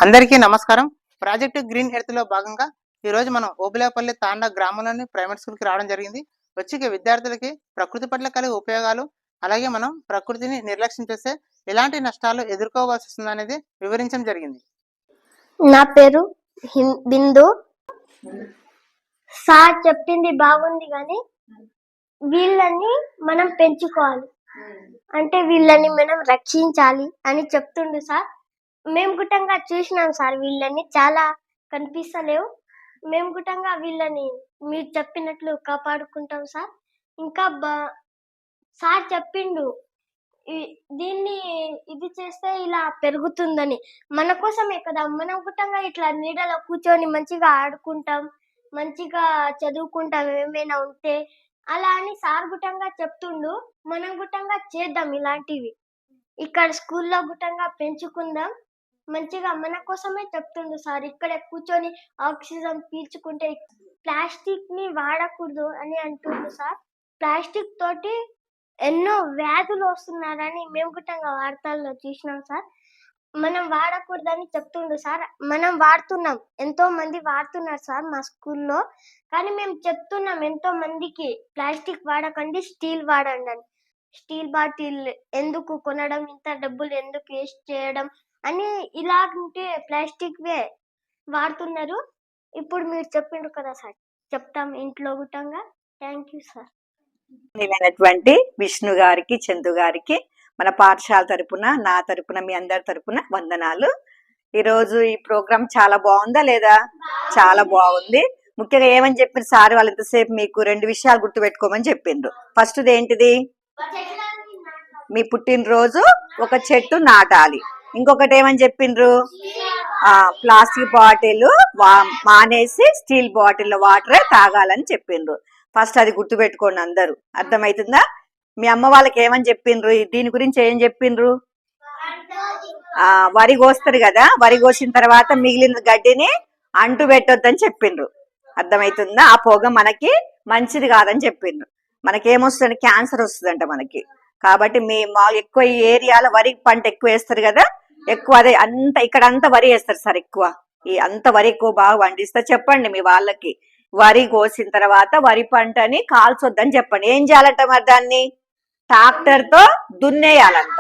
అందరికీ నమస్కారం. Project green earth లో భాగంగా ఈ రోజు మనం ఓబులేపల్లి తాండా గ్రామంలోని ప్రైవేట్ స్కూల్ కి రావడం జరిగింది. వచ్చి విద్యార్థులకి ప్రకృతి పట్ల కలిగే ఉపయోగాలు, అలాగే మనం ప్రకృతిని నిర్లక్ష్యం చేస్తే ఎలాంటి నష్టాలు ఎదుర్కోవాల్సి వస్తుందనేది వివరించడం జరిగింది. నా పేరు బిందు. సార్ చెప్పింది బాగుంది, కానీ వీళ్ళని మనం పెంచుకోవాలి, అంటే వీళ్ళని మనం రక్షించాలి అని చెప్తుండు సార్. మేము గుట్టంగా చూసినాం సార్, వీళ్ళని చాలా కనిపిస్తలేవు. మేము గుట్టంగా వీళ్ళని మీరు చెప్పినట్లు కాపాడుకుంటాం సార్. ఇంకా సార్ చెప్పిండు దీన్ని ఇది చేస్తే ఇలా పెరుగుతుందని. మన కోసమే కదా, మనం గుట్టంగా ఇట్లా నీడలో కూర్చొని మంచిగా ఆడుకుంటాం, మంచిగా చదువుకుంటాం ఏమైనా ఉంటే. అలా అని సార్ గుట్టంగా చెప్తుండు, మనం గుట్టంగా చేద్దాం ఇలాంటివి. ఇక్కడ స్కూల్లో గుట్టంగా పెంచుకుందాం, మంచిగా మన కోసమే చెప్తుండు సార్. ఇక్కడే కూర్చొని ఆక్సిజన్ పీల్చుకుంటే ప్లాస్టిక్ ని వాడకూడదు అని అంటుండు సార్. ప్లాస్టిక్ తోటి ఎన్నో వ్యాధులు వస్తున్నారని మేము గుట్టంగా వార్తల్లో చూసినాం సార్. మనం వాడకూడదని చెప్తుండు సార్. మనం వాడుతున్నాం, ఎంతో మంది వాడుతున్నారు సార్ మా స్కూల్లో. కానీ మేము చెప్తున్నాం ఎంతో మందికి, ప్లాస్టిక్ వాడకండి, స్టీల్ వాడండి అని. స్టీల్ బాటిల్ ఎందుకు కొనడం, ఇంత డబ్బులు ఎందుకు వేస్ట్ చేయడం అని ఇలాంటి ప్లాస్టిక్ వే వాడుతున్నారు. ఇప్పుడు మీరు చెప్పిండ్రు కదా సార్, చెప్తాం ఇంట్లో గుట్టంగా. Thank you sir. విష్ణు గారికి, చందు గారికి మన పాఠశాల తరపున, నా తరపున, మీ అందరి తరపున వందనాలు. ఈరోజు ఈ ప్రోగ్రామ్ చాలా బాగుందా లేదా? చాలా బాగుంది. ముఖ్యంగా ఏమని చెప్పారు సార్ వాళ్ళు ఇంతసేపు? మీకు 2 విషయాలు గుర్తు పెట్టుకోమని చెప్పిండ్రు. ఫస్ట్ ఏంటిది? మీ పుట్టినరోజు ఒక చెట్టు నాటాలి. ఇంకొకటి ఏమని చెప్పిండ్రు? ప్లాస్టిక్ బాటిల్ మానేసి స్టీల్ బాటిల్ వాటరే తాగాలని చెప్పిండ్రు. ఫస్ట్ అది గుర్తు పెట్టుకోండి అందరూ. అర్థమవుతుందా? మీ అమ్మ వాళ్ళకి ఏమని చెప్పిండ్రు? దీని గురించి ఏం చెప్పిండ్రు? వరి కోస్తారు కదా, వరి కోసిన తర్వాత మిగిలిన గడ్డిని అంటు పెట్టొద్దని చెప్పిండ్రు. అర్థమవుతుందా? ఆ పొగ మనకి మంచిది కాదని చెప్పిండ్రు. మనకేమొస్తుంది? క్యాన్సర్ వస్తుందంట మనకి. కాబట్టి మీ ఎక్కువ ఈ ఏరియాలో వరి పంట ఎక్కువ వేస్తారు కదా, ఎక్కువ అదే అంత ఇక్కడ అంతా వరి వేస్తారు సార్. ఎక్కువ అంత వరి ఎక్కువ బాగా పండిస్తారు. చెప్పండి మీ వాళ్ళకి, వరి కోసిన తర్వాత వరి పంటని కాల్చొద్దని చెప్పండి. ఏం చేయాలంట మరి? దాన్ని ట్రాక్టర్ తో దున్నేయాలంట.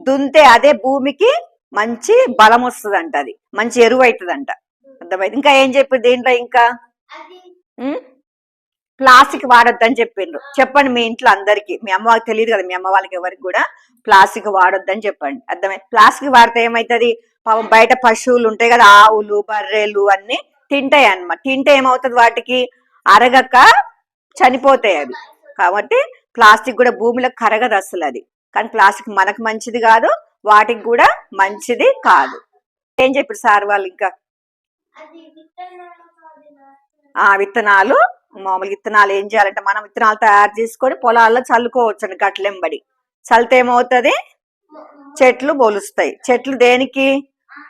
దున్తే అదే భూమికి మంచి బలం వస్తుందంట, అది మంచి ఎరువు అవుతుందంట. అర్థమైంది? ఇంకా ఏం చెప్పి దీంట్లో? ఇంకా ప్లాస్టిక్ వాడొద్దని చెప్పిండ్రు. చెప్పండి మీ ఇంట్లో అందరికి. మీ అమ్మ వాళ్ళకి తెలియదు కదా, మీ అమ్మ వాళ్ళకి ఎవరికి కూడా ప్లాస్టిక్ వాడొద్దని చెప్పండి. అర్థమైంది? ప్లాస్టిక్ వాడితే ఏమవుతుంది? పాపం బయట పశువులు ఉంటాయి కదా, ఆవులు, బర్రెలు అన్ని తింటాయి అన్నమాట. తింటే ఏమవుతుంది? వాటికి అరగక చనిపోతాయి అవి. కాబట్టి ప్లాస్టిక్ కూడా భూమిలో కరగదు అసలు అది. కానీ ప్లాస్టిక్ మనకు మంచిది కాదు, వాటికి కూడా మంచిది కాదు. ఏం చెప్పారు సార్ వాళ్ళు? ఇంకా విత్తనాలు, మామూలు విత్తనాలు ఏం చేయాలంటే, మనం విత్తనాలు తయారు చేసుకొని పొలాల్లో చల్లుకోవచ్చు అండి. గట్లెంబడి చల్లితే ఏమవుతుంది? చెట్లు మొలుస్తాయి. చెట్లు దేనికి?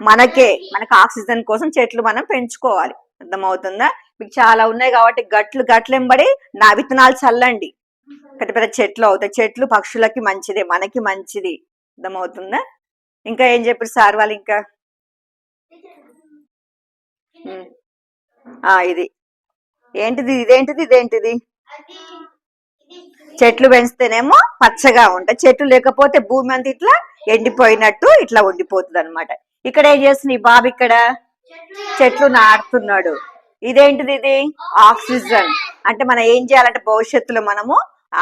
మనకు ఆక్సిజన్ కోసం చెట్లు మనం పెంచుకోవాలి. అర్థమవుతుందా? మీకు చాలా ఉన్నాయి కాబట్టి గట్లెంబడి నా విత్తనాలు చల్లండి, పెద్ద పెద్ద చెట్లు అవుతాయి. చెట్లు పక్షులకి మంచిదే, మనకి మంచిది. అర్థమవుతుందా? ఇంకా ఏం చెప్పారు సార్ వాళ్ళు? ఇంకా ఇది ఏంటిది? ఇదేంటిది? చెట్లు పెంచితేనేమో పచ్చగా ఉంటాయి, చెట్లు లేకపోతే భూమి అంతా ఇట్లా ఎండిపోయినట్టు ఇట్లా ఉండిపోతుంది అనమాట. ఇక్కడ ఏం చేస్తుంది బాబు? ఇక్కడ చెట్లు నాటుతున్నాడు. ఇదేంటిది? ఇది ఆక్సిజన్. అంటే మనం ఏం చేయాలంటే, భవిష్యత్తులో మనము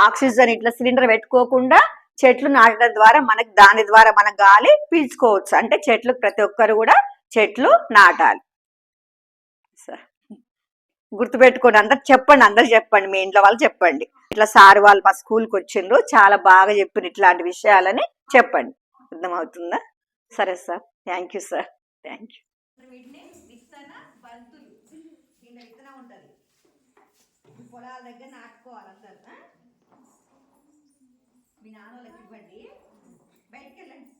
ఆక్సిజన్ ఇట్లా సిలిండర్ పెట్టుకోకుండా చెట్లు నాటడం ద్వారా దాని ద్వారా మన గాలి పీల్చుకోవచ్చు. అంటే చెట్లు, ప్రతి ఒక్కరు కూడా చెట్లు నాటాలి. గుర్తుపెట్టుకోండి. అందరు చెప్పండి, మీ ఇంట్లో వాళ్ళు చెప్పండి. ఇట్లా సార్ వాళ్ళు మా స్కూల్కి వచ్చిండ్రు, చాలా బాగా చెప్పిన ఇట్లాంటి విషయాలని చెప్పండి. అర్థమవుతుందా? సరే sir, thank you sir. Thank you. విత్తనం ఉంటది, పొలాల దగ్గర నాటుకోవాలి అందరు. మీ నాన్న వాళ్ళకి ఇవ్వండి, బయటికి వెళ్ళండి.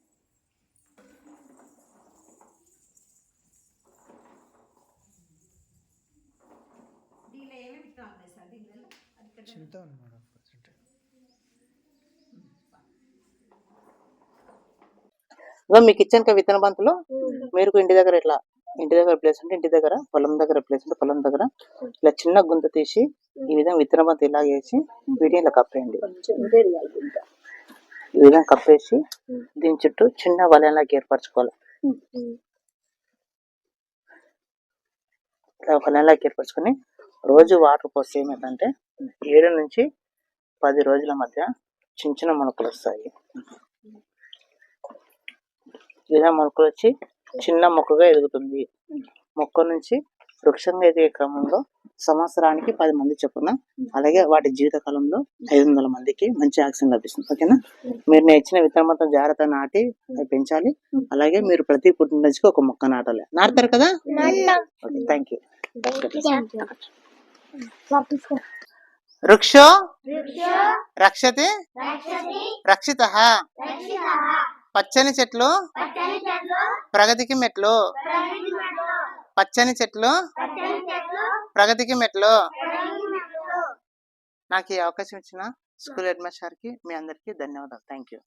దీనిలో ఏమేమి విత్తనాలు ఉన్నాయి సార్? దీనిలో మీకు ఇచ్చాను విత్తన బంతులు, మీరు ఇంటి దగ్గర ఇట్లా ఇంటి దగ్గర ప్లేస్ ఉంటే ఇంటి దగ్గర, పొలం దగ్గర ప్లేస్ ఉంటే పొలం దగ్గర ఇలా చిన్న గుంత తీసి ఈ విధంగా విత్తనం అంతా ఇలా వేసి వీటిని ఇలా కప్పేయండి. ఈ విధంగా కప్పేసి దీని చుట్టూ చిన్న వలయంలాగా ఏర్పరచుకోవాలి. ఇలా వలయంలాగా ఏర్పరచుకొని రోజు వాటర్ పోస్తే ఏమైందంటే 7 నుంచి 10 రోజుల మధ్య చిన్న చిన్న మొలకలు వస్తాయి. ఇలా మొలకలు వచ్చి చిన్న మొక్కగా ఎదుగుతుంది. మొక్క నుంచి వృక్షంగా ఎదిగే క్రమంలో సంవత్సరానికి 10 మంది చొప్పున, అలాగే వాటి జీవిత కాలంలో 500 మందికి మంచి ఆక్సిజన్ లభిస్తుంది. ఓకేనా? మీరు నేను ఇచ్చిన విత్తనం మొత్తం జాగ్రత్త నాటి అవి పెంచాలి. అలాగే మీరు ప్రతి పుట్టినరోజుకి ఒక మొక్క నాటాలి. నాటుతారు కదా? Okay, thank you. వృక్షో రక్షతి రక్షితః. పచ్చని చెట్లు ప్రగతికి మెట్లు. పచ్చని చెట్లు ప్రగతికి మెట్లు. నాకు ఈ అవకాశం ఇచ్చిన స్కూల్ హెడ్ మాస్టర్ కి మీ అందరికీ ధన్యవాదాలు. Thank you.